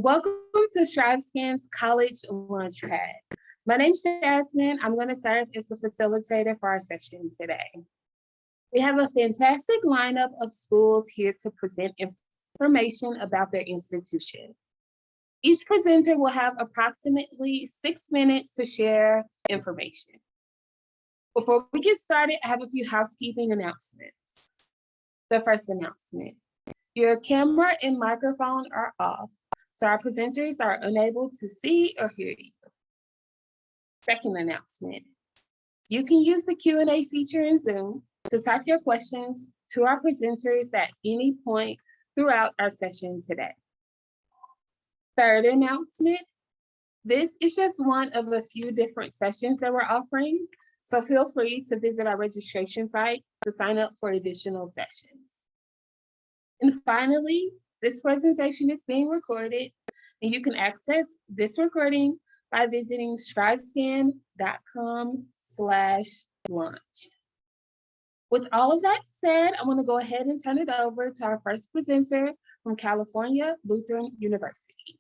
Welcome to StriveScan's College Launchpad. My name is Jasmine. I'm going to serve as the facilitator for our session today. We have a fantastic lineup of schools here to present information about their institution. Each presenter will have approximately 6 minutes to share information. Before we get started, I have a few housekeeping announcements. The first announcement, your camera and microphone are off, so our presenters are unable to see or hear you. Second announcement, you can use the Q&A feature in Zoom to type your questions to our presenters at any point throughout our session today. Third announcement, this is just one of a few different sessions that we're offering, so feel free to visit our registration site to sign up for additional sessions. And finally, this presentation is being recorded, and you can access this recording by visiting strivescan.com/launch. With all of that said, I want to go ahead and turn it over to our first presenter from California Lutheran University.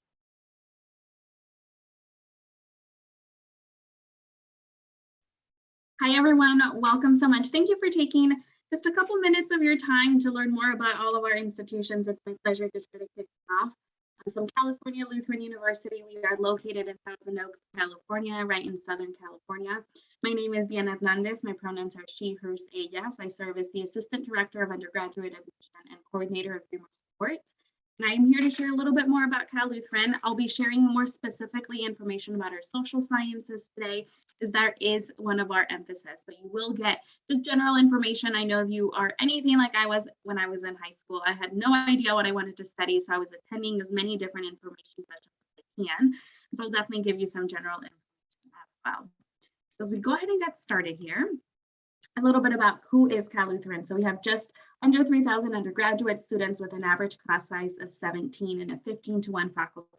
Hi, everyone. Welcome so much. Thank you for taking just a couple minutes of your time to learn more about all of our institutions. It's my pleasure to try to kick it off. So California Lutheran University, we are located in Thousand Oaks, California, right in Southern California. My name is Diana Hernandez. My pronouns are she, hers, ellas. I serve as the Assistant Director of Undergraduate Admission and Coordinator of Dreamer Support. And I'm here to share a little bit more about Cal Lutheran. I'll be sharing more specifically information about our social sciences today, as that is one of our emphasis, but you will get just general information. I know if you are anything like I was when I was in high school, I had no idea what I wanted to study, so I was attending as many different information sessions as I can. And so I'll definitely give you some general information as well. So as we go ahead and get started here, a little bit about who is Cal Lutheran. So we have just under 3,000 undergraduate students with an average class size of 17 and a 15-to-1 faculty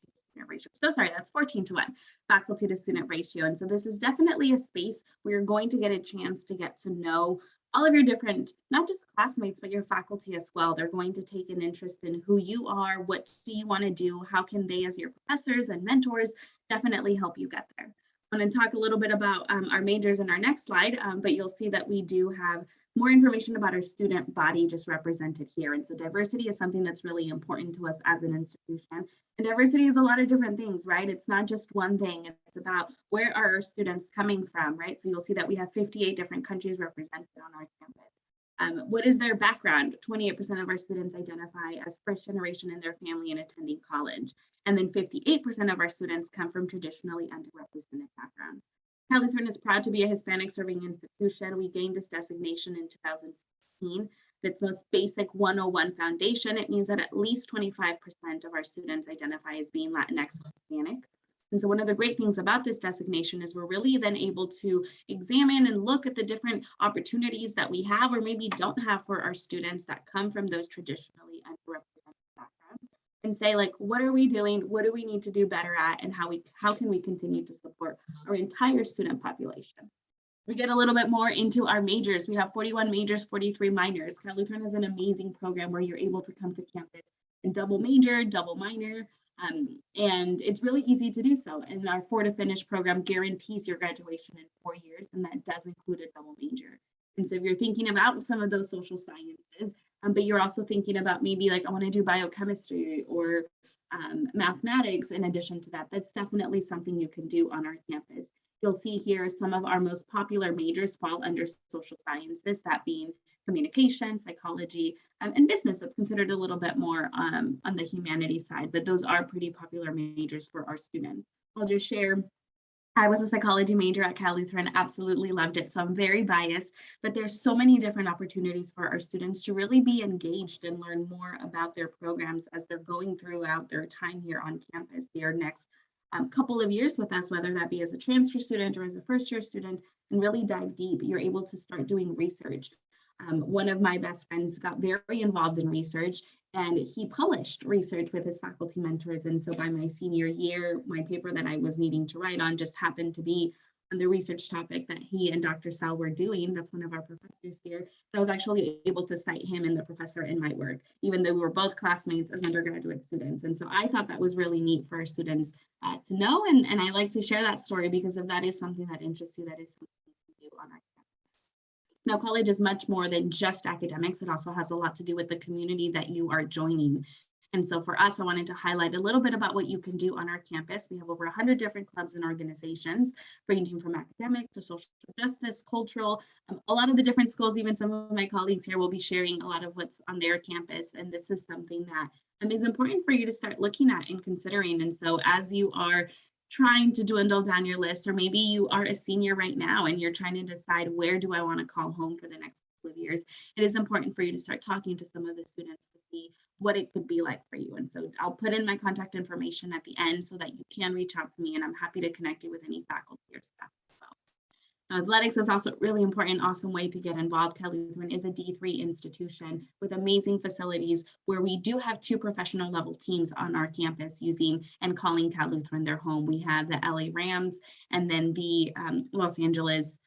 ratio. So sorry, that's 14-to-1 faculty to student ratio. And so this is definitely a space where you're going to get a chance to get to know all of your different, not just classmates, but your faculty as well. They're going to take an interest in who you are, what do you want to do, how can they as your professors and mentors definitely help you get there. I'm going to talk a little bit about our majors in our next slide, but you'll see that we do have more information about our student body just represented here. And so diversity is something that's really important to us as an institution. And diversity is a lot of different things, right? It's not just one thing. It's about where are our students coming from, right? So you'll see that we have 58 different countries represented on our campus. What is their background? 28% of our students identify as first generation in their family and attending college. And then 58% of our students come from traditionally underrepresented backgrounds. Cal Lutheran is proud to be a Hispanic serving institution. We gained this designation in 2016. Its most basic 101 foundation. It means that at least 25% of our students identify as being Latinx or Hispanic. And so one of the great things about this designation is we're really then able to examine and look at the different opportunities that we have or maybe don't have for our students that come from those traditionally underrepresented backgrounds and say, like, what are we doing? What do we need to do better at? And how can we continue to support our entire student population? We get a little bit more into our majors. We have 41 majors, 43 minors. Cal Lutheran has an amazing program where you're able to come to campus and double major, double minor, and it's really easy to do so. And our 4 to Finish program guarantees your graduation in 4 years, and that does include a double major. And so if you're thinking about some of those social sciences, but you're also thinking about maybe like, I want to do biochemistry or mathematics in addition to that, that's definitely something you can do on our campus. You'll see here some of our most popular majors fall under social sciences, that being communication, psychology, and business. That's considered a little bit more on the humanities side, but those are pretty popular majors for our students. I'll just share, I was a psychology major at Cal Lutheran, absolutely loved it. So I'm very biased, but there's so many different opportunities for our students to really be engaged and learn more about their programs as they're going throughout their time here on campus, their next couple of years with us, whether that be as a transfer student or as a first year student, and really dive deep. You're able to start doing research. One of my best friends got very involved in research, and he published research with his faculty mentors. And so by my senior year, my paper that I was needing to write on just happened to be the research topic that he and Dr. Sal were doing. That's one of our professors here. I was actually able to cite him and the professor in my work, even though we were both classmates as undergraduate students. And so I thought that was really neat for our students to know. And I like to share that story because if that is something that interests you, that is something you can do on our campus. Now, college is much more than just academics. It also has a lot to do with the community that you are joining. And so for us, I wanted to highlight a little bit about what you can do on our campus. We have over 100 different clubs and organizations, ranging from academic to social justice, cultural. A lot of the different schools, even some of my colleagues here will be sharing a lot of what's on their campus. And this is something that is important for you to start looking at and considering. And so as you are trying to dwindle down your list, or maybe you are a senior right now and you're trying to decide, where do I want to call home for the next couple of years, it is important for you to start talking to some of the students to see what it could be like for you. And so I'll put in my contact information at the end so that you can reach out to me, and I'm happy to connect you with any faculty or staff as well. Now, athletics is also a really important, awesome way to get involved. Cal Lutheran is a D3 institution with amazing facilities where we do have 2 professional level teams on our campus using and calling Cal Lutheran their home. We have the LA Rams and then the Los Angeles,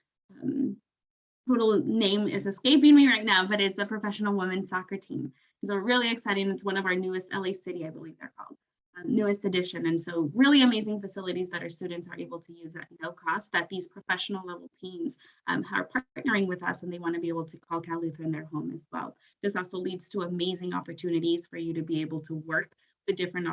total name is escaping me right now, but it's a professional women's soccer team. So really exciting. It's one of our newest, LA City, I believe they're called, newest edition. And so really amazing facilities that our students are able to use at no cost, that these professional level teams are partnering with us, and they want to be able to call Cal Lutheran their home as well. This also leads to amazing opportunities for you to be able to work with different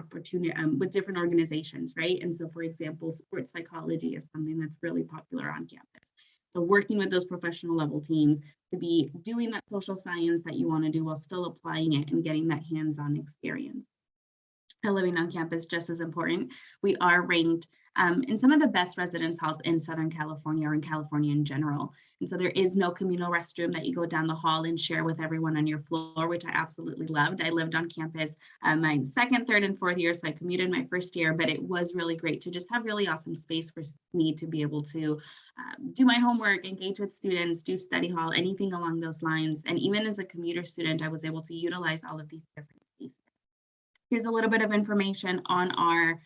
organizations, right? And so for example, sports psychology is something that's really popular on campus. So working with those professional level teams to be doing that social science that you want to do while still applying it and getting that hands-on experience. Now, living on campus, just as important, we are ranked in some of the best residence halls in Southern California, or in California in general. And so there is no communal restroom that you go down the hall and share with everyone on your floor, which I absolutely loved. I lived on campus my second, third, and fourth year, so I commuted my first year, but it was really great to just have really awesome space for me to be able to do my homework, engage with students, do study hall, anything along those lines. And even as a commuter student, I was able to utilize all of these different spaces. Here's a little bit of information on our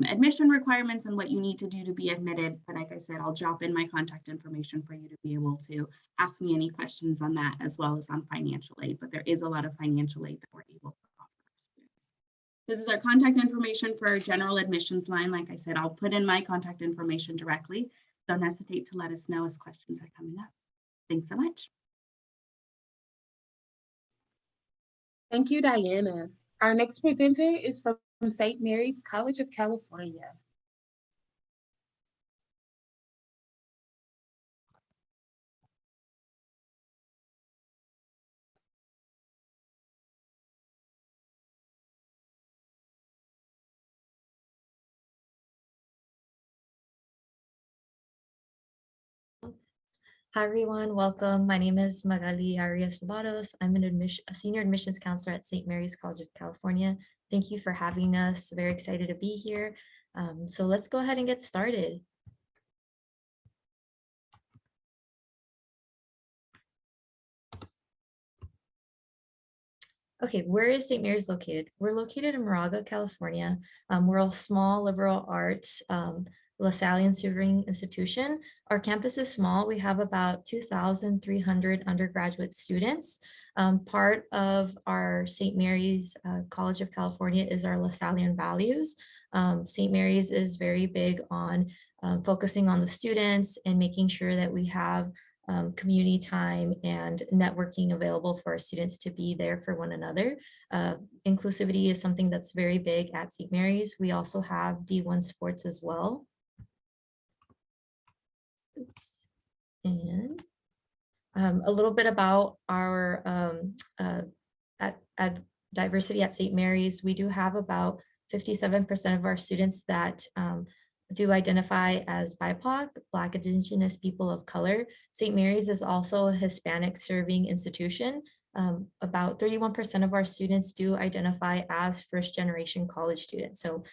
admission requirements and what you need to do to be admitted. But like I said, I'll drop in my contact information for you to be able to ask me any questions on that, as well as on financial aid. But there is a lot of financial aid that we're able to offer our students. This is our contact information for our general admissions line. Like I said, I'll put in my contact information directly. Don't hesitate to let us know as questions are coming up. Thanks so much. Thank you, Diana. Our next presenter is from St. Mary's College of California. Hi everyone, welcome. My name is Magali Arias Labados. I'm a senior admissions counselor at St. Mary's College of California. Thank you for having us. Very excited to be here. So let's go ahead and get started. Okay, where is St. Mary's located? We're located in Moraga, California. We're a small liberal arts LaSallian tutoring institution. Our campus is small. We have about 2,300 undergraduate students. Part of our St. Mary's College of California is our LaSallian values. St. Mary's is very big on focusing on the students and making sure that we have community time and networking available for our students to be there for one another. Inclusivity is something that's very big at St. Mary's. We also have D1 sports as well. Oops. And a little bit about our at diversity at St. Mary's. We do have about 57% of our students that do identify as BIPOC, Black, Indigenous people of color. St. Mary's is also a Hispanic serving institution. About 31% of our students do identify as first-generation college students. So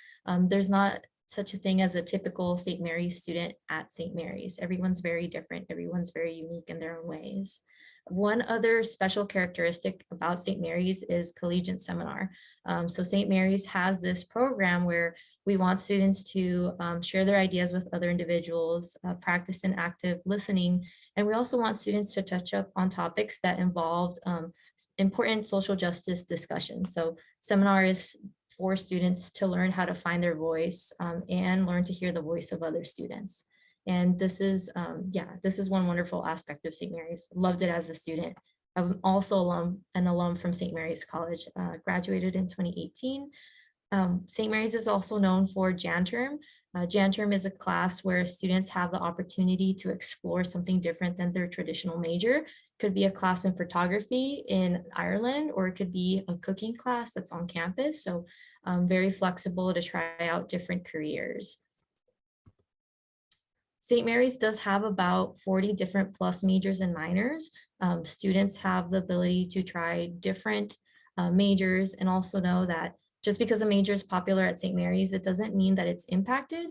there's not such a thing as a typical St. Mary's student at St. Mary's. Everyone's very different. Everyone's very unique in their own ways. One other special characteristic about St. Mary's is collegiate seminar. So St. Mary's has this program where we want students to share their ideas with other individuals, practice in active listening, and we also want students to touch up on topics that involved important social justice discussions. So seminar is for students to learn how to find their voice and learn to hear the voice of other students. And this is, this is one wonderful aspect of St. Mary's. Loved it as a student. I'm also an alum from St. Mary's College, graduated in 2018. St. Mary's is also known for Jan Term. Jan Term is a class where students have the opportunity to explore something different than their traditional major. Could be a class in photography in Ireland, or it could be a cooking class that's on campus. So very flexible to try out different careers. St. Mary's does have about 40 different plus majors and minors. Students have the ability to try different majors, and also know that just because a major is popular at St. Mary's, it doesn't mean that it's impacted.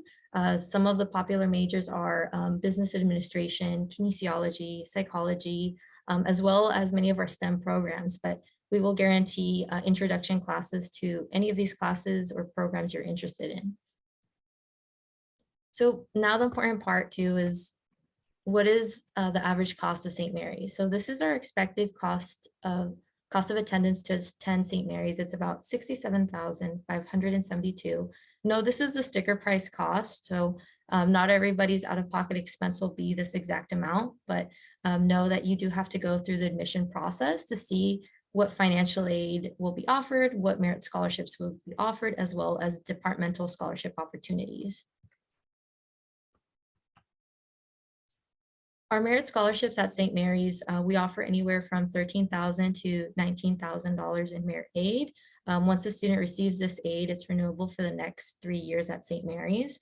Some of the popular majors are business administration, kinesiology, psychology, as well as many of our STEM programs, but we will guarantee introduction classes to any of these classes or programs you're interested in. So now the important part too is, what is the average cost of St. Mary's? So this is our expected cost of attendance to attend St. Mary's. It's about $67,572. No, this is the sticker price cost. So not everybody's out-of-pocket expense will be this exact amount, but know that you do have to go through the admission process to see what financial aid will be offered, what merit scholarships will be offered, as well as departmental scholarship opportunities. Our merit scholarships at St. Mary's, we offer anywhere from $13,000 to $19,000 in merit aid. Once a student receives this aid, it's renewable for the next 3 years at St. Mary's.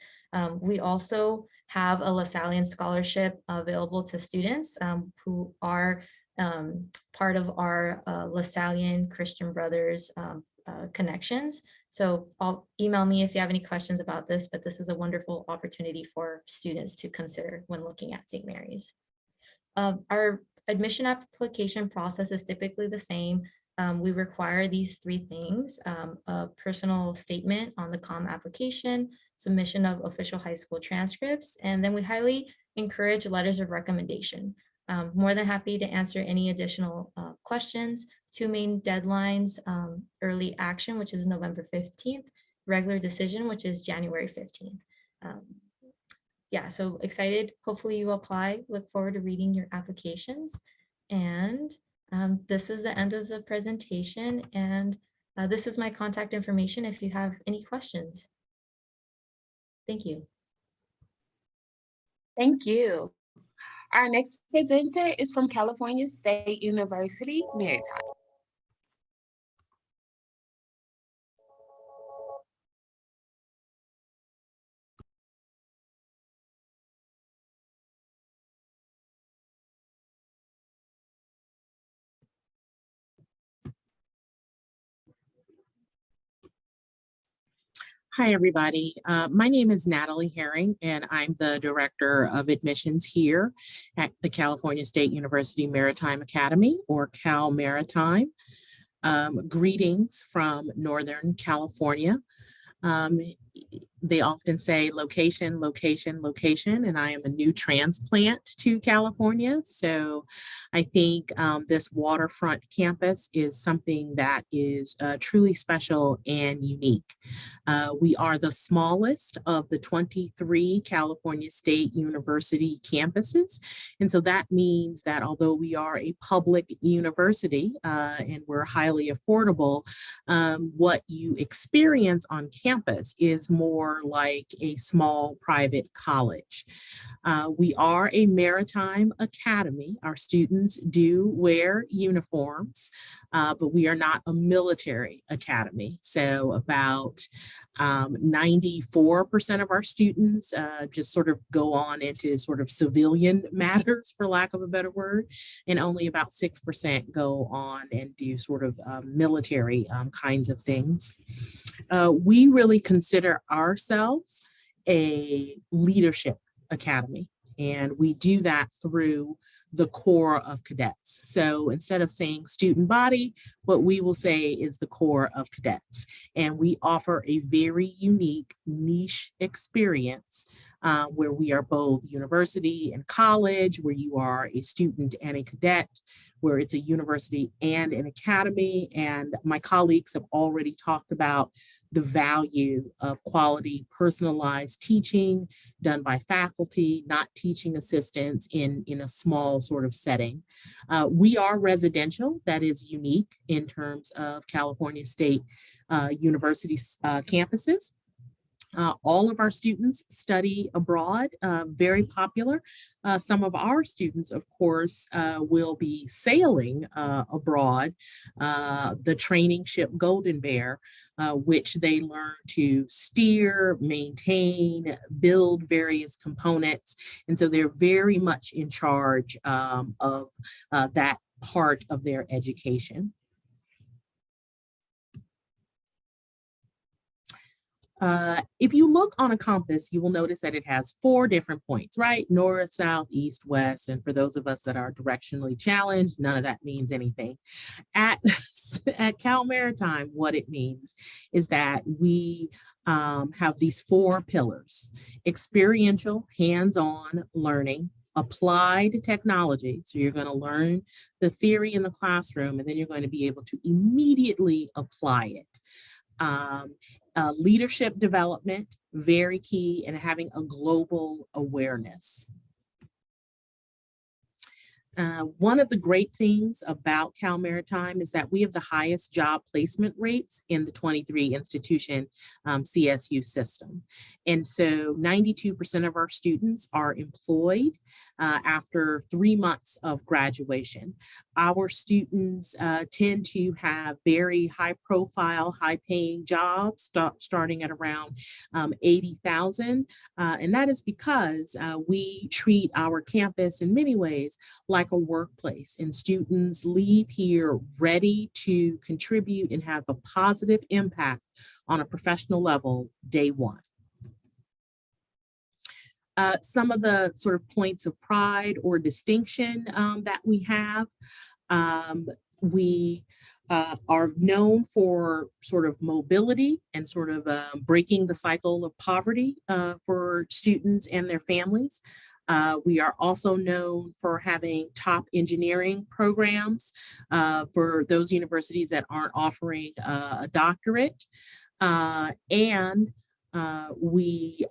We also have a LaSallian scholarship available to students who are part of our LaSallian Christian Brothers connections. So email me if you have any questions about this, but this is a wonderful opportunity for students to consider when looking at St. Mary's. Our admission application process is typically the same. We require these 3 things: a personal statement on the COM application, submission of official high school transcripts, and then we highly encourage letters of recommendation. More than happy to answer any additional questions. 2 main deadlines: early action, which is November 15th, regular decision, which is January 15th. Yeah, so excited. Hopefully you apply. Look forward to reading your applications. And this is the end of the presentation. And this is my contact information if you have any questions. Thank you. Thank you. Our next presenter is from California State University, Maritime. Hi, everybody. My name is Natalie Herring, and I'm the Director of Admissions here at the California State University Maritime Academy, or Cal Maritime. Greetings from Northern California. They often say location, location, location, and I am a new transplant to California. So I think this waterfront campus is something that is truly special and unique. We are the smallest of the 23 California State University campuses. And so that means that although we are a public university and we're highly affordable, what you experience on campus is more like a small private college. We are a maritime academy. Our students do wear uniforms, but we are not a military academy. So about 94% of our students just sort of go on into sort of civilian matters, for lack of a better word, and only about 6% go on and do sort of military kinds of things. We really consider ourselves a leadership academy, and we do that through the core of cadets. So instead of saying student body, what we will say is the core of cadets. And we offer a very unique niche experience where we are both university and college, where you are a student and a cadet, where it's a university and an academy. And my colleagues have already talked about the value of quality personalized teaching done by faculty, not teaching assistants in a small sort of setting. We are residential. That is unique in terms of California State University campuses. All of our students study abroad, very popular. Some of our students, of course, will be sailing abroad, the training ship Golden Bear, which they learn to steer, maintain, build various components. And so they're very much in charge of that part of their education. If you look on a compass, you will notice that it has 4 different points, right? North, south, east, west. And for those of us that are directionally challenged, none of that means anything. At Cal Maritime, what it means is that we have these 4 pillars: experiential, hands-on learning, applied technology. So you're going to learn the theory in the classroom, and then you're going to be able to immediately apply it. Leadership development, very key, and having a global awareness. One of the great things about Cal Maritime is that we have the highest job placement rates in the 23 institution CSU system. And so 92% of our students are employed after 3 months of graduation. Our students tend to have very high profile, high paying jobs starting at around 80,000. And that is because we treat our campus in many ways like a workplace, and students leave here ready to contribute and have a positive impact on a professional level day one. Some of the sort of points of pride or distinction that we have, we are known for sort of mobility and sort of breaking the cycle of poverty for students and their families. We are also known for having top engineering programs for those universities that aren't offering a doctorate. And we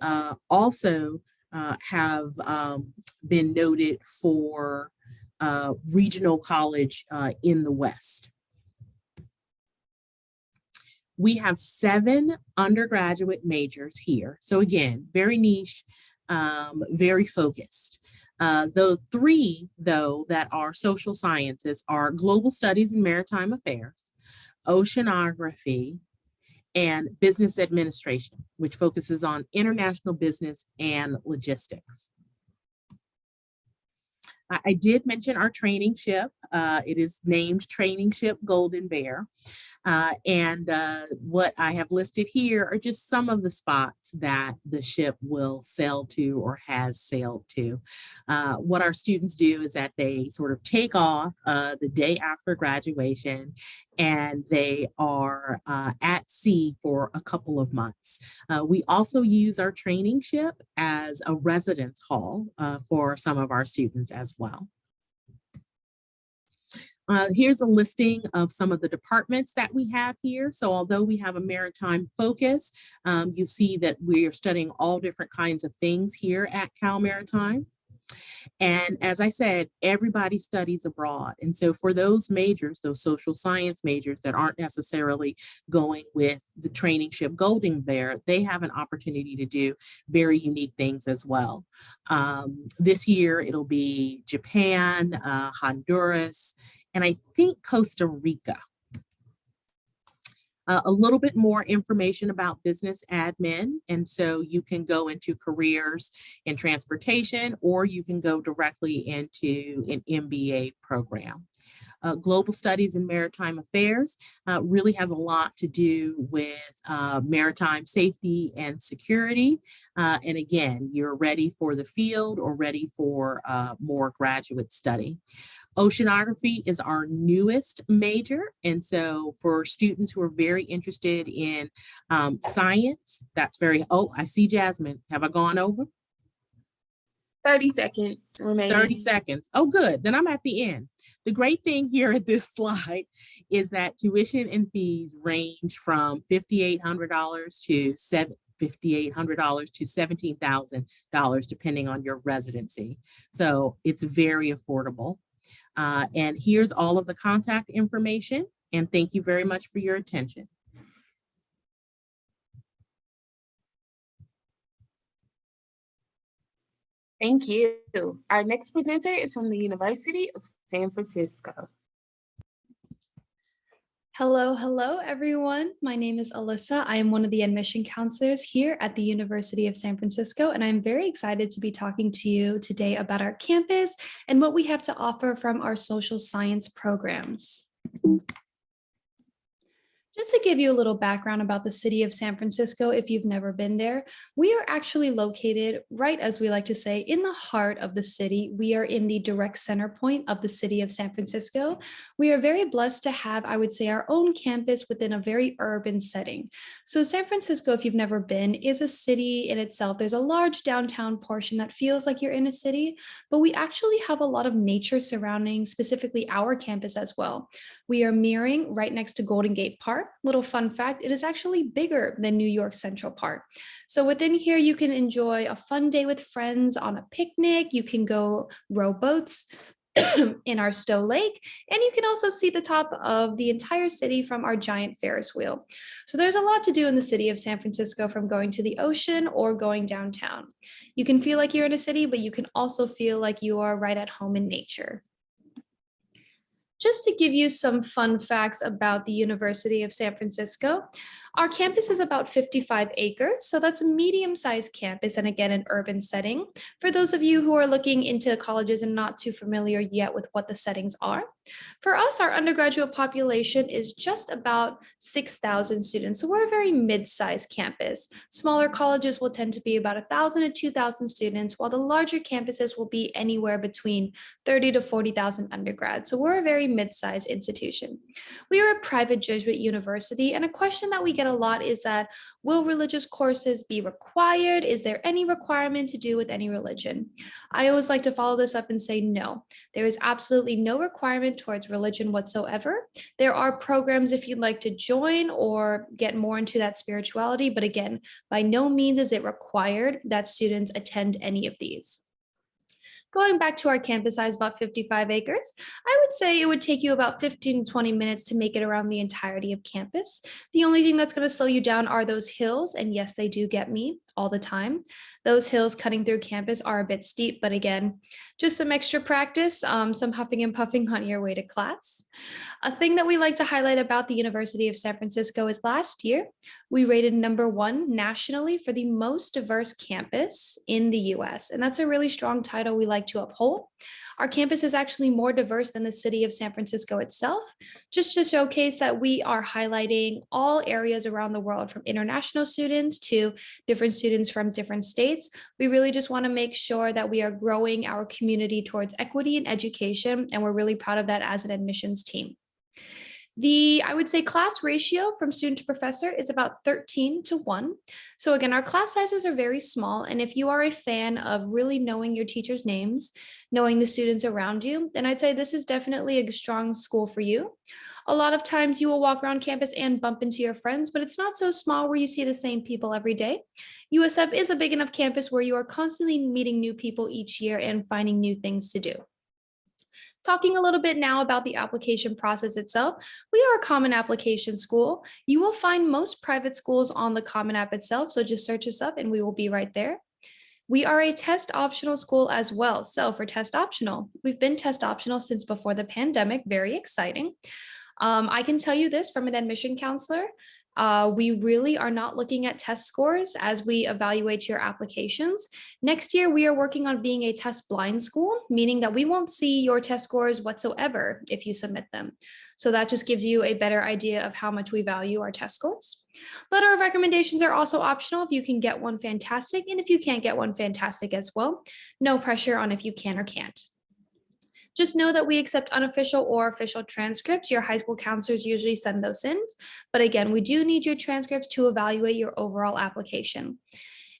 also have been noted for regional college in the West. We have 7 undergraduate majors here. So again, very niche, very focused. The 3, though, that are social sciences are global studies and maritime affairs, oceanography, and business administration, which focuses on international business and logistics. I did mention our training ship. It is named Training Ship Golden Bear. And what I have listed here are just some of the spots that the ship will sail to or has sailed to. What our students do is that they sort of take off the day after graduation, and they are at sea for a couple of months. We also use our training ship as a residence hall for some of our students as well. Here's a listing of some of the departments that we have here. So although we have a maritime focus, you see that we are studying all different kinds of things here at Cal Maritime. And as I said, everybody studies abroad. And so for those majors, those social science majors that aren't necessarily going with the training ship Golden Bear, they have an opportunity to do very unique things as well. This year, it'll be Japan, Honduras, and I think Costa Rica. A little bit more information about business admin. And so you can go into careers in transportation, or you can go directly into an MBA program. Global Studies in Maritime Affairs really has a lot to do with maritime safety and security. And again, you're ready for the field or ready for more graduate study. Oceanography is our newest major. And so for students who are very interested in science, that's very, oh, I see Jasmine. Have I gone over? 30 seconds remaining. 30 seconds. Oh, good. Then I'm at the end. The great thing here at this slide is that tuition and fees range from $5,800 to $5,800 to $17,000, depending on your residency. So it's very affordable. And here's all of the contact information. And thank you very much for your attention. Thank you. Our next presenter is from the University of San Francisco. Hello, everyone. My name is Alyssa. I am one of the admission counselors here at the University of San Francisco, and I'm very excited to be talking to you today about our campus and what we have to offer from our social science programs. Just to give you a little background about the city of San Francisco, if you've never been there, we are actually located right, as we like to say, in the heart of the city. We are in the direct center point of the city of San Francisco. We are very blessed to have, I would say, our own campus within a very urban setting. So San Francisco, if you've never been, is a city in itself. There's a large downtown portion that feels like you're in a city, but we actually have a lot of nature surrounding specifically our campus as well. We are mirroring right next to Golden Gate Park. Little fun fact, it is actually bigger than New York Central Park. So within here, you can enjoy a fun day with friends on a picnic. You can go row boats in our Stowe Lake, and you can also see the top of the entire city from our giant Ferris wheel. So there's a lot to do in the city of San Francisco, from going to the ocean or going downtown. You can feel like you're in a city, but you can also feel like you are right at home in nature. Just to give you some fun facts about the University of San Francisco, our campus is about 55 acres, so that's a medium-sized campus, and again, an urban setting. For those of you who are looking into colleges and not too familiar yet with what the settings are, for us, our undergraduate population is just about 6,000 students, so we're a very mid-sized campus. Smaller colleges will tend to be about 1,000 to 2,000 students, while the larger campuses will be anywhere between 30 to 40,000 undergrads, so we're a very mid-sized institution. We are a private Jesuit university, and a question that we get a lot is that, will religious courses be required? Is there any requirement to do with any religion? I always like to follow this up and say no. There is absolutely no requirement towards religion whatsoever. There are programs if you'd like to join or get more into that spirituality, but again, by no means is it required that students attend any of these. Going back to our campus size, about 55 acres, I would say it would take you about 15 to 20 minutes to make it around the entirety of campus. The only thing that's going to slow you down are those hills, and yes, they do get me all the time. Those hills cutting through campus are a bit steep, but again, just some extra practice, some huffing and puffing on your way to class. A thing that we like to highlight about the University of San Francisco is last year, we rated #1 nationally for the most diverse campus in the US, and that's a really strong title we like to uphold. Our campus is actually more diverse than the city of San Francisco itself, just to showcase that we are highlighting all areas around the world, from international students to different students from different states. We really just want to make sure that we are growing our community towards equity and education, and we're really proud of that as an admissions team. I would say class ratio from student to professor is about 13:1. So again, our class sizes are very small. And if you are a fan of really knowing your teachers' names, knowing the students around you, then I'd say this is definitely a strong school for you. A lot of times you will walk around campus and bump into your friends, but it's not so small where you see the same people every day. USF is a big enough campus where you are constantly meeting new people each year and finding new things to do. Talking a little bit now about the application process itself, we are a Common Application school. You will find most private schools on the Common App itself, so just search us up and we will be right there. We are a test optional school as well. So for test optional, we've been test optional since before the pandemic, very exciting. I can tell you this from an admission counselor. We really are not looking at test scores as we evaluate your applications. Next year, we are working on being a test blind school, meaning that we won't see your test scores whatsoever if you submit them. So that just gives you a better idea of how much we value our test scores. Letter of recommendations are also optional. If you can get one, fantastic. And if you can't get one, fantastic as well. No pressure on if you can or can't. Just know that we accept unofficial or official transcripts. Your high school counselors usually send those in. But again, we do need your transcripts to evaluate your overall application.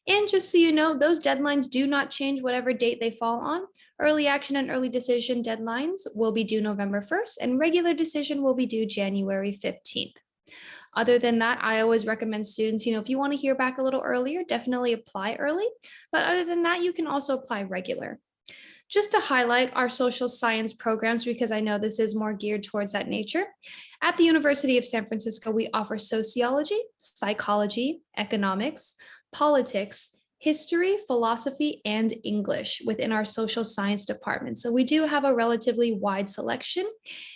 And just so you know, those deadlines do not change whatever date they fall on. Early action and early decision deadlines will be due November 1st, and regular decision will be due January 15th. Other than that, I always recommend students, if you want to hear back a little earlier, definitely apply early. But other than that, you can also apply regular. Just to highlight our social science programs, because I know this is more geared towards that nature. At the University of San Francisco, we offer sociology, psychology, economics, politics, history, philosophy, and English within our social science department. So we do have a relatively wide selection.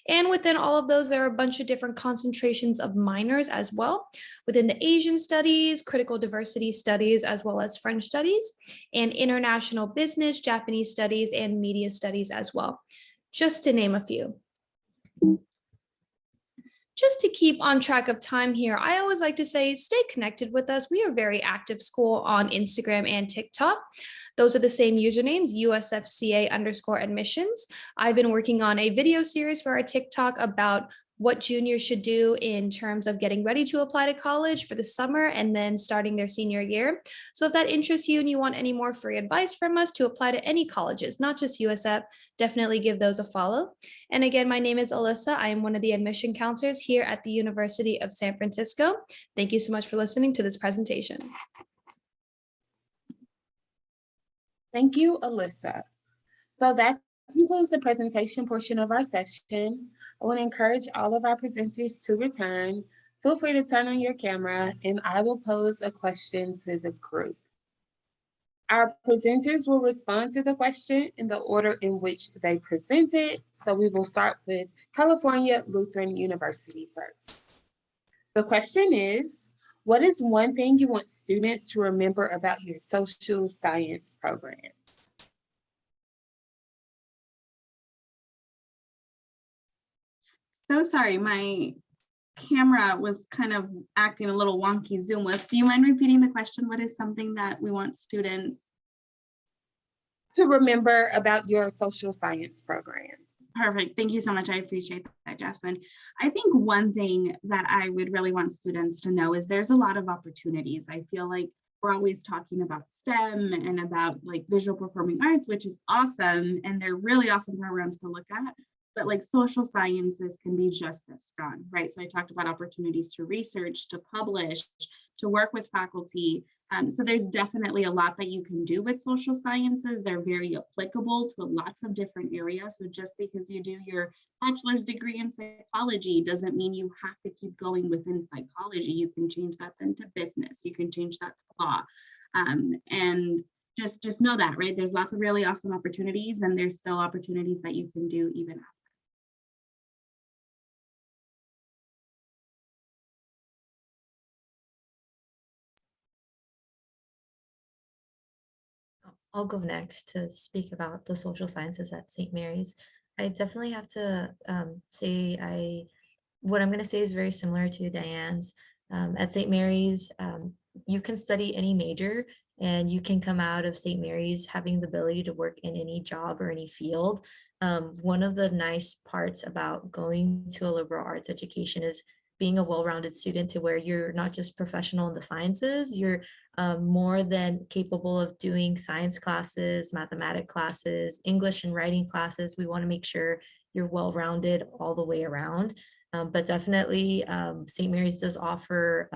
And within all of those, there are a bunch of different concentrations of minors as well. Within the Asian studies, critical diversity studies, as well as French studies, and international business, Japanese studies, and media studies as well, just to name a few. Just to keep on track of time here, I always like to say, stay connected with us. We are a very active school on Instagram and TikTok. Those are the same usernames, USFCA_admissions. I've been working on a video series for our TikTok about what juniors should do in terms of getting ready to apply to college for the summer and then starting their senior year. So if that interests you and you want any more free advice from us to apply to any colleges, not just USF, definitely give those a follow. And again, my name is Alyssa. I am one of the admission counselors here at the University of San Francisco. Thank you so much for listening to this presentation. Thank you, Alyssa. So that concludes the presentation portion of our session. I want to encourage all of our presenters to return. Feel free to turn on your camera and I will pose a question to the group. Our presenters will respond to the question in the order in which they presented. So we will start with California Lutheran University first. The question is, what is one thing you want students to remember about your social science programs? So sorry, my camera was kind of acting a little wonky, Zoom was. Do you mind repeating the question? What is something that we want students to remember about your social science program? Perfect. Thank you so much. I appreciate that, Jasmine. I think one thing that I would really want students to know is there's a lot of opportunities. I feel like we're always talking about STEM and about like visual performing arts, which is awesome. And they're really awesome programs to look at. But like social sciences can be just as strong, right? So I talked about opportunities to research, to publish, to work with faculty. So there's definitely a lot that you can do with social sciences. They're very applicable to lots of different areas. So just because you do your bachelor's degree in psychology doesn't mean you have to keep going within psychology. You can change that then to business. You can change that to law. And just know that, right? There's lots of really awesome opportunities and there's still opportunities that you can do even after. I'll go next to speak about the social sciences at St. Mary's. I definitely have to say what I'm going to say is very similar to Diane's. At St. Mary's, you can study any major and you can come out of St. Mary's having the ability to work in any job or any field. One of the nice parts about going to a liberal arts education is being a well-rounded student to where you're not just professional in the sciences, you're more than capable of doing science classes, mathematics classes, English and writing classes. We want to make sure you're well-rounded all the way around. But definitely St. Mary's does offer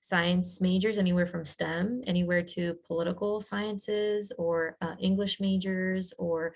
science majors anywhere from STEM, anywhere to political sciences or English majors or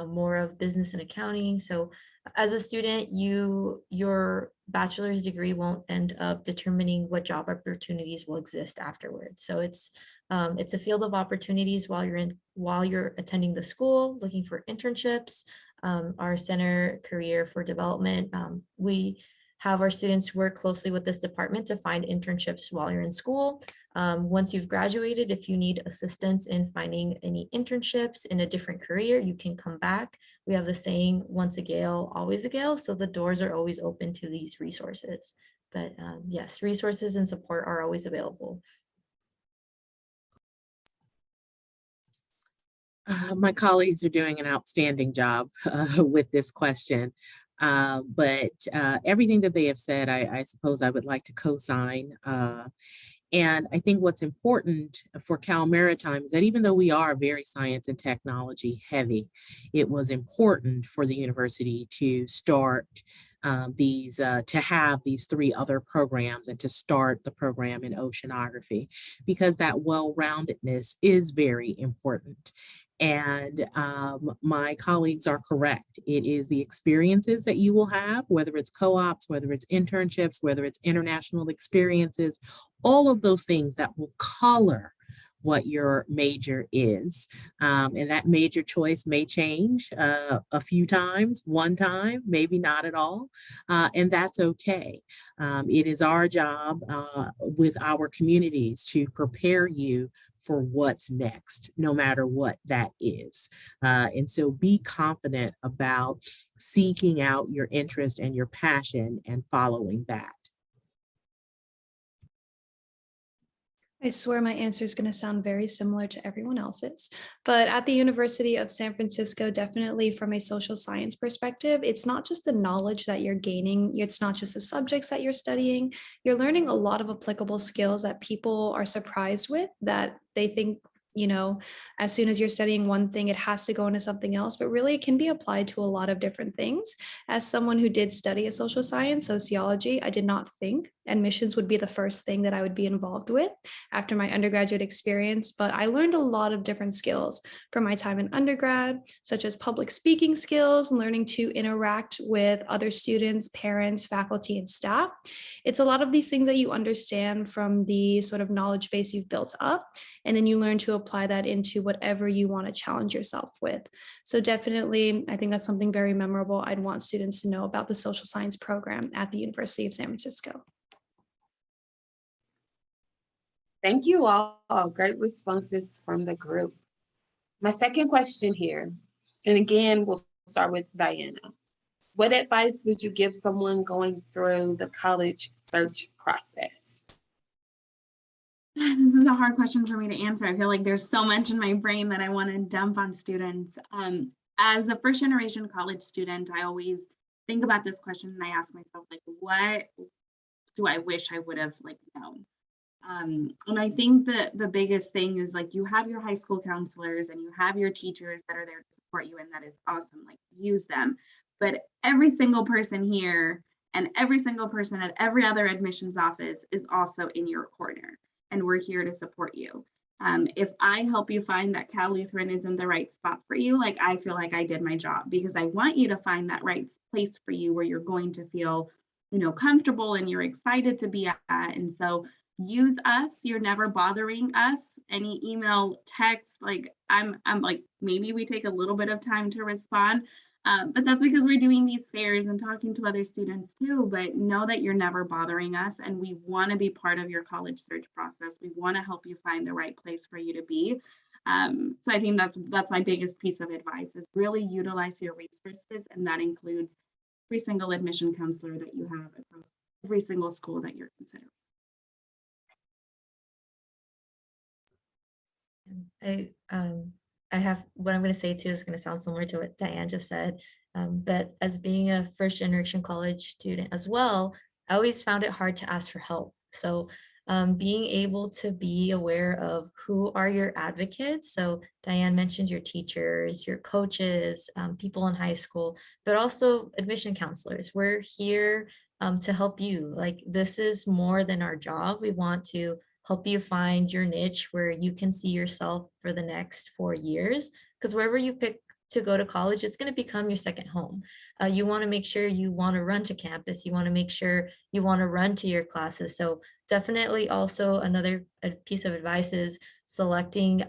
more of business and accounting. So as a student, your bachelor's degree won't end up determining what job opportunities will exist afterwards. So it's a field of opportunities while you're attending the school, looking for internships. Our Center Career for Development, we have our students work closely with this department to find internships while you're in school. Once you've graduated, if you need assistance in finding any internships in a different career, you can come back. We have the saying, once a Gale, always a Gale. So the doors are always open to these resources. But yes, resources and support are always available. My colleagues are doing an outstanding job with this question. But everything that they have said, I suppose I would like to co-sign. And I think what's important for Cal Maritime is that even though we are very science and technology heavy, it was important for the university to start to have these 3 other programs and to start the program in oceanography, because that well-roundedness is very important. And my colleagues are correct. It is the experiences that you will have, whether it's co-ops, whether it's internships, whether it's international experiences, all of those things that will color what your major is. And that major choice may change a few times, one time, maybe not at all. And that's okay. It is our job with our communities to prepare you for what's next, no matter what that is. And so be confident about seeking out your interest and your passion and following that. I swear my answer is going to sound very similar to everyone else's, but at the University of San Francisco, definitely from a social science perspective, it's not just the knowledge that you're gaining, it's not just the subjects that you're studying, you're learning a lot of applicable skills that people are surprised with, that they think, as soon as you're studying one thing, it has to go into something else, but really it can be applied to a lot of different things. As someone who did study a social science, sociology, I did not think admissions would be the first thing that I would be involved with after my undergraduate experience, but I learned a lot of different skills from my time in undergrad, such as public speaking skills, learning to interact with other students, parents, faculty, and staff. It's a lot of these things that you understand from the sort of knowledge base you've built up, and then you learn to apply that into whatever you want to challenge yourself with. So definitely, I think that's something very memorable. I'd want students to know about the social science program at the University of San Francisco. Thank you all. Great responses from the group. My second question here, and again, we'll start with Diana. What advice would you give someone going through the college search process? This is a hard question for me to answer. I feel like there's so much in my brain that I want to dump on students. As a first generation college student, I always think about this question and I ask myself, like, what do I wish I would have known? And I think that the biggest thing is, like, you have your high school counselors and you have your teachers that are there to support you, and that is awesome. Like, use them. But every single person here and every single person at every other admissions office is also in your corner, and we're here to support you. If I help you find that Cal Lutheran isn't the right spot for you, like, I feel like I did my job, because I want you to find that right place for you where you're going to feel, comfortable and you're excited to be at. And so use us. You're never bothering us. Any email, text, I'm like, maybe we take a little bit of time to respond, but that's because we're doing these fairs and talking to other students too. But know that you're never bothering us, and we want to be part of your college search process. We want to help you find the right place for you to be. So I think that's my biggest piece of advice, is really utilize your resources, and that includes every single admission counselor that you have across every single school that you're considering. I have, what I'm going to say too is going to sound similar to what Diane just said, but as being a first generation college student as well, I always found it hard to ask for help. So being able to be aware of who are your advocates. So Diane mentioned your teachers, your coaches, people in high school, but also admission counselors. We're here to help you. Like, this is more than our job. We want to help you find your niche where you can see yourself for the next 4 years, because wherever you pick to go to college, it's going to become your second home. You want to make sure you want to run to campus. You want to make sure you want to run to your classes. So definitely also another piece of advice is selecting,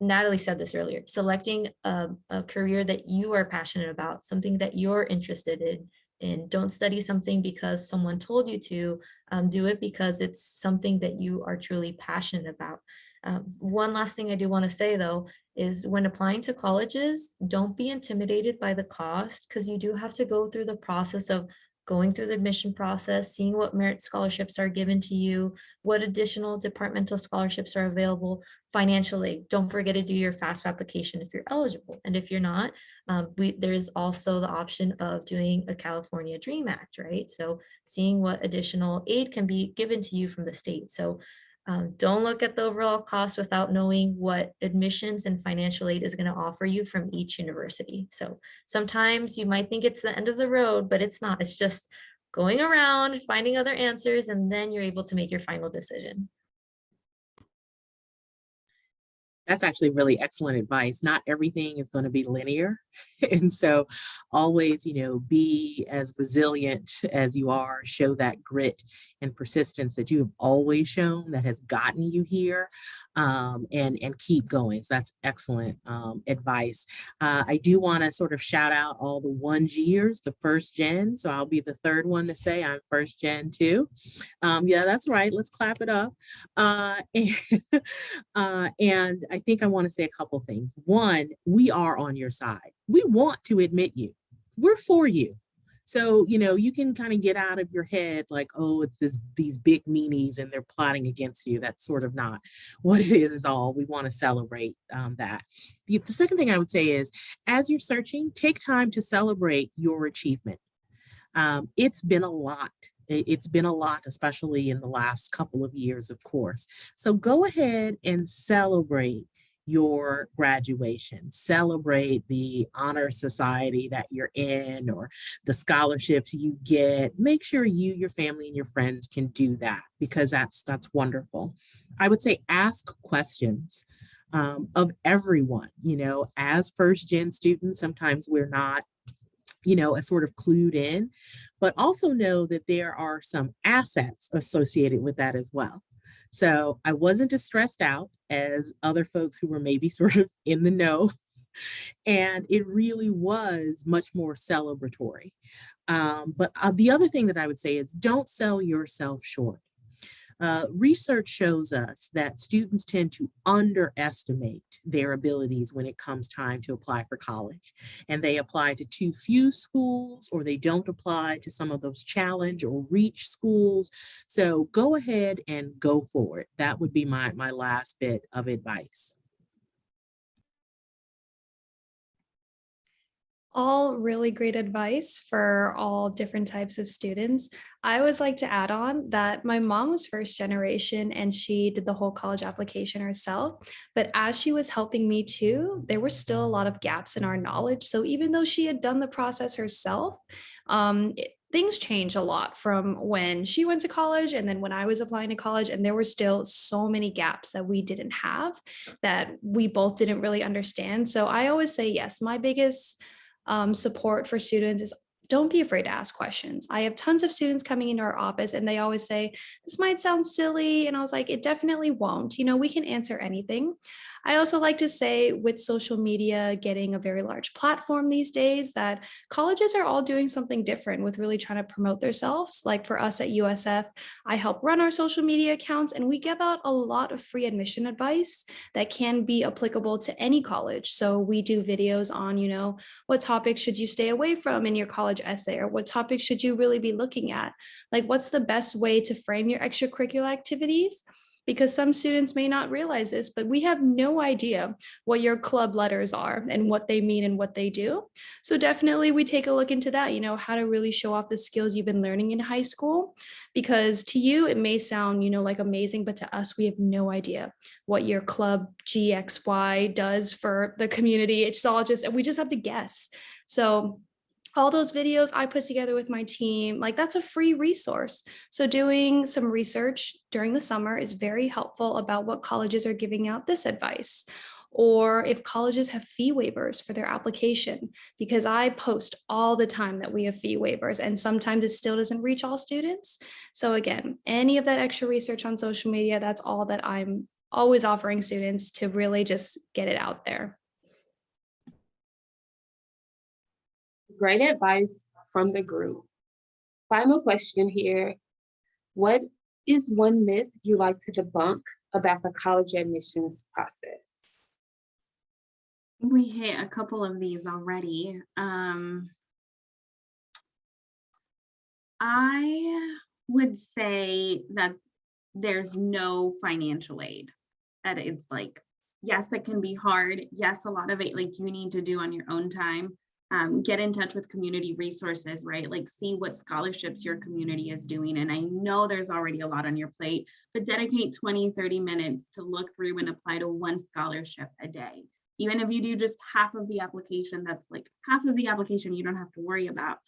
Natalie said this earlier, selecting a career that you are passionate about, something that you're interested And don't study something because someone told you to. Do it because it's something that you are truly passionate about. One last thing I do want to say, though, is when applying to colleges, don't be intimidated by the cost, because you do have to go through the process of going through the admission process, seeing what merit scholarships are given to you, what additional departmental scholarships are available, financial aid. Don't forget to do your FAFSA application if you're eligible. And if you're not, there's also the option of doing a California Dream Act, right? So seeing what additional aid can be given to you from the state. So don't look at the overall cost without knowing what admissions and financial aid is going to offer you from each university. So sometimes you might think it's the end of the road, but it's not. It's just going around, finding other answers, and then you're able to make your final decision. That's actually really excellent advice. Not everything is going to be linear. And so always, be as resilient as you are, show that grit and persistence that you have always shown that has gotten you here, and keep going. So that's excellent advice. I do want to sort of shout out all the 1Gers, the first gen. So I'll be the third one to say I'm first gen too. Yeah, that's right. Let's clap it up. And I think I want to say a couple things. One, we are on your side. We want to admit you. We're for you. So, you can kind of get out of your head like, oh, it's these big meanies and they're plotting against you. That's sort of not what it is all. We want to celebrate that. The second thing I would say is, as you're searching, take time to celebrate your achievement. It's been a lot. It's been a lot, especially in the last couple of years, of course. So go ahead and celebrate your graduation, celebrate the honor society that you're in or the scholarships you get. Make sure you, your family, and your friends can do that, because that's wonderful. I would say ask questions of everyone. As first gen students, sometimes we're not as sort of clued in, but also know that there are some assets associated with that as well. So I wasn't as stressed out as other folks who were maybe sort of in the know. And it really was much more celebratory. But the other thing that I would say is, don't sell yourself short. Research shows us that students tend to underestimate their abilities when it comes time to apply for college. And they apply to too few schools, or they don't apply to some of those challenge or reach schools. So go ahead and go for it. That would be my last bit of advice. All really great advice for all different types of students. I always like to add on that my mom was first generation and she did the whole college application herself. But as she was helping me too, there were still a lot of gaps in our knowledge. So even though she had done the process herself, things changed a lot from when she went to college and then when I was applying to college, and there were still so many gaps that we didn't have, that we both didn't really understand. So I always say, yes, my biggest support for students is, don't be afraid to ask questions. I have tons of students coming into our office and they always say, this might sound silly. And I was like, it definitely won't. We can answer anything. I also like to say, with social media getting a very large platform these days, that colleges are all doing something different with really trying to promote themselves. Like for us at USF, I help run our social media accounts, and we give out a lot of free admission advice that can be applicable to any college. So we do videos on, what topics should you stay away from in your college essay, or what topics should you really be looking at? Like, what's the best way to frame your extracurricular activities? Because some students may not realize this, but we have no idea what your club letters are and what they mean and what they do. So definitely we take a look into that, how to really show off the skills you've been learning in high school. Because to you, it may sound, like amazing, but to us, we have no idea what your club GXY does for the community. It's all we just have to guess. So all those videos I put together with my team, that's a free resource. So doing some research during the summer is very helpful about what colleges are giving out this advice, or if colleges have fee waivers for their application, because I post all the time that we have fee waivers, and sometimes it still doesn't reach all students. So again, any of that extra research on social media, that's all that I'm always offering students to really just get it out there. Great advice from the group. Final question here. What is one myth you like to debunk about the college admissions process? We hit a couple of these already. I would say that there's no financial aid, that it's like, yes, it can be hard. Yes, a lot of it like you need to do on your own time. Get in touch with community resources, right? Like see what scholarships your community is doing. And I know there's already a lot on your plate, but dedicate 20, 30 minutes to look through and apply to one scholarship a day. Even if you do just half of the application, that's like half of the application you don't have to worry about.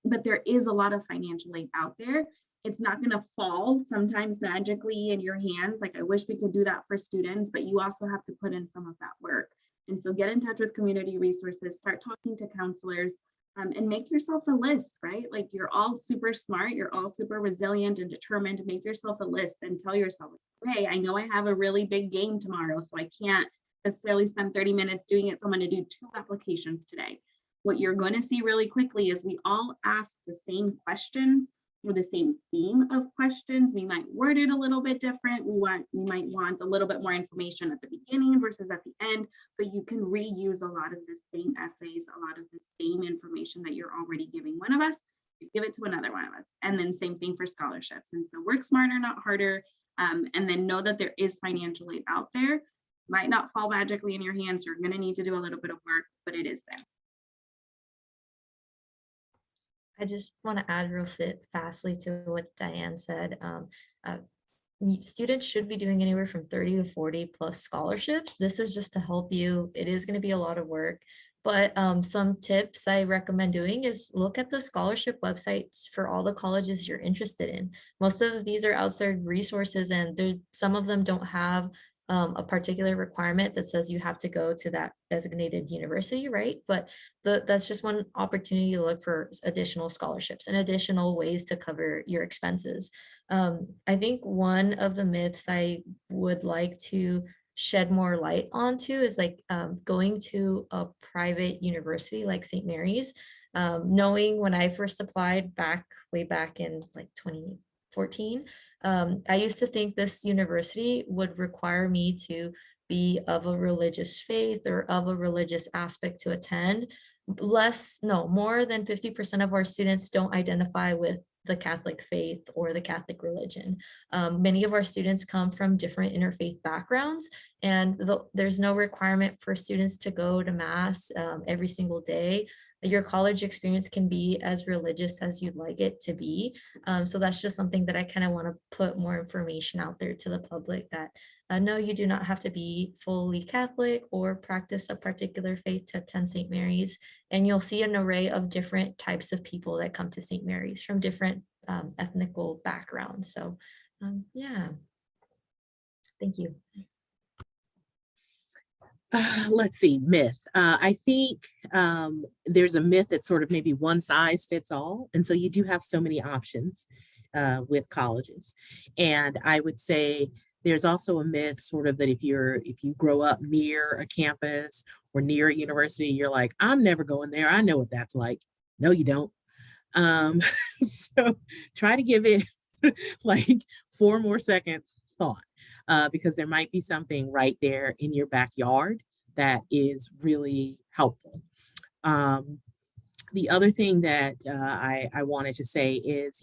But there is a lot of financial aid out there. It's not going to fall sometimes magically in your hands. Like I wish we could do that for students, but you also have to put in some of that work. And so get in touch with community resources, start talking to counselors, and make yourself a list, right? Like you're all super smart, you're all super resilient and determined. Make yourself a list and tell yourself, hey, I know I have a really big game tomorrow, so I can't necessarily spend 30 minutes doing it. So I'm going to do 2 applications today. What you're going to see really quickly is we all ask the same questions or the same theme of questions. We might word it a little bit different. We might want a little bit more information at the beginning versus at the end, but you can reuse a lot of the same essays, a lot of the same information that you're already giving one of us, you give it to another one of us. And then same thing for scholarships. And so work smarter, not harder. And then know that there is financial aid out there. Might not fall magically in your hands. You're going to need to do a little bit of work, but it is there. I just want to add real fastly to what Diane said. Students should be doing anywhere from 30 to 40 plus scholarships. This is just to help you. It is going to be a lot of work, but some tips I recommend doing is look at the scholarship websites for all the colleges you're interested in. Most of these are outside resources, and some of them don't have a particular requirement that says you have to go to that designated university, right? But that's just one opportunity to look for additional scholarships and additional ways to cover your expenses. I think one of the myths I would like to shed more light onto is like going to a private university like St. Mary's. Knowing when I first applied way back in like 2014, I used to think this university would require me to be of a religious faith or of a religious aspect to attend. More than 50% of our students don't identify with the Catholic faith or the Catholic religion. Many of our students come from different interfaith backgrounds, and there's no requirement for students to go to Mass every single day. Your college experience can be as religious as you'd like it to be. So that's just something that I kind of want to put more information out there to the public, that no, you do not have to be fully Catholic or practice a particular faith to attend St. Mary's. And you'll see an array of different types of people that come to St. Mary's from different ethnical backgrounds. So yeah, thank you. Let's see, myth. I think there's a myth that sort of maybe one size fits all. And so you do have so many options with colleges. And I would say there's also a myth sort of that if you grow up near a campus or near a university, you're like, I'm never going there. I know what that's like. No, you don't. So try to give it like 4 more seconds thought. Because there might be something right there in your backyard that is really helpful. The other thing that I wanted to say is,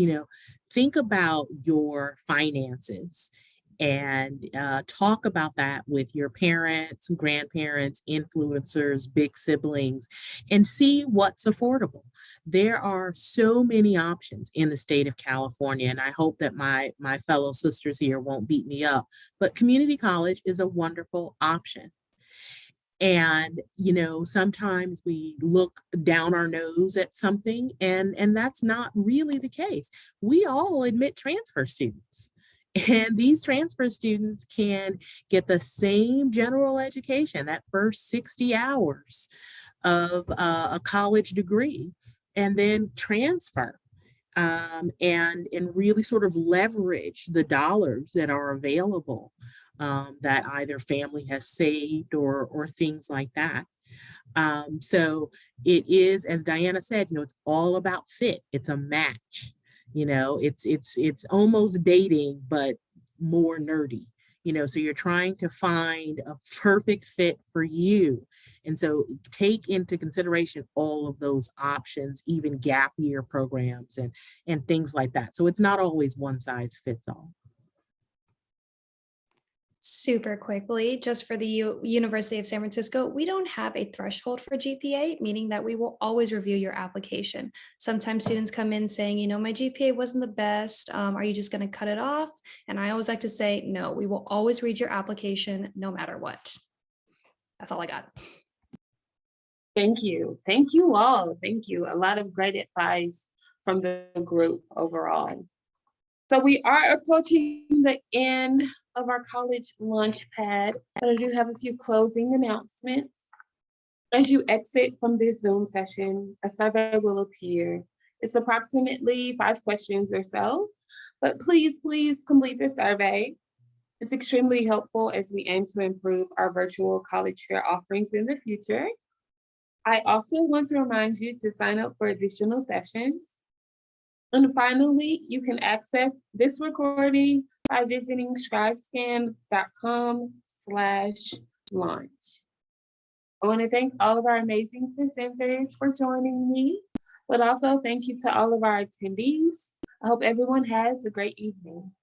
think about your finances and talk about that with your parents, grandparents, influencers, big siblings, and see what's affordable. There are so many options in the state of California, and I hope that my fellow sisters here won't beat me up, but community college is a wonderful option. And, sometimes we look down our nose at something, and that's not really the case. We all admit transfer students. And these transfer students can get the same general education, that first 60 hours of a college degree, and then transfer and really sort of leverage the dollars that are available that either family has saved or things like that. So it is, as Diana said, it's all about fit. It's a match. It's almost dating, but more nerdy. So you're trying to find a perfect fit for you. And so take into consideration all of those options, even gap year programs and things like that. So it's not always one size fits all. Super quickly, just for the University of San Francisco, we don't have a threshold for GPA, meaning that we will always review your application. Sometimes students come in saying, my GPA wasn't the best. Are you just going to cut it off? And I always like to say, no, we will always read your application no matter what. That's all I got. Thank you. Thank you all. Thank you. A lot of great advice from the group overall. So we are approaching the end of our college launchpad, but I do have a few closing announcements. As you exit from this Zoom session, a survey will appear. It's approximately 5 questions or so, but please complete the survey. It's extremely helpful as we aim to improve our virtual college fair offerings in the future. I also want to remind you to sign up for additional sessions. And finally, you can access this recording by visiting strivescan.com/launch. I want to thank all of our amazing presenters for joining me, but also thank you to all of our attendees. I hope everyone has a great evening.